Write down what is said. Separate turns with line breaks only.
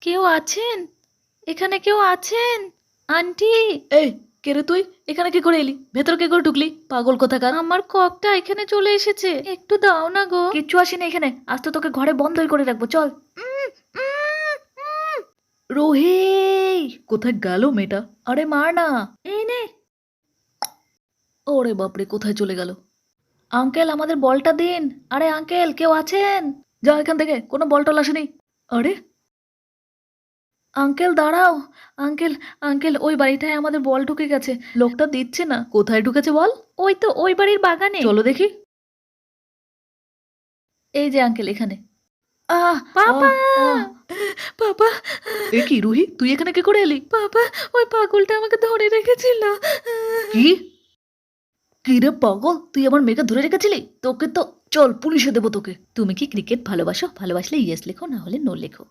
কেউ আছেন? এখানে কেউ আছেন? আন্টি!
এই কে রে তুই? এখানে কি করে এলি? ভেতরে কে করে ঢুকলি? পাগল কোথাকার।
আমার ককটা এখানে চলে এসেছে, একটু দাও না গো।
কিচ্ছু আসেনি এখানে, আজ তো তোকে ঘরে বন্ধই করে রাখবো, চল। রোহি, কোথায় গেল মেয়েটা? আরে মার না।
এই নে।
ওরে বাপরে, কোথায় চলে গেল? আঙ্কেল, আমাদের বলটা দিন। আরে আঙ্কেল, কেউ আছেন? যা এখান থেকে, কোনো বল টল আসেনি। আরে আঙ্কেল দাঁড়াও। আঙ্কেল, আঙ্কেল, ওই বাড়িটায় আমাদের বল ঢুকে গেছে। লোকটা দিচ্ছে না। কোথায় ঢুকেছে বল?
ওই তো ওই বাড়ির বাগানে।
চলো দেখি। এই যে আঙ্কেল এখানে। আহ
বাবা!
আহ, বাবা! এ কি রুহি, তুই এখানে কি করে এলি?
বাবা, ওই পাগলটা আমাকে ধরে রেখেছিল।
কি? কি রে পাগল, তুই আমার মেয়েকে ধরে রেখেছিলি? তোকে তো চল পুলিশে দেবো তোকে। তুমি কি ক্রিকেট ভালোবাসো? ভালোবাসলে ইয়েস লেখো, না হলে নো লেখো।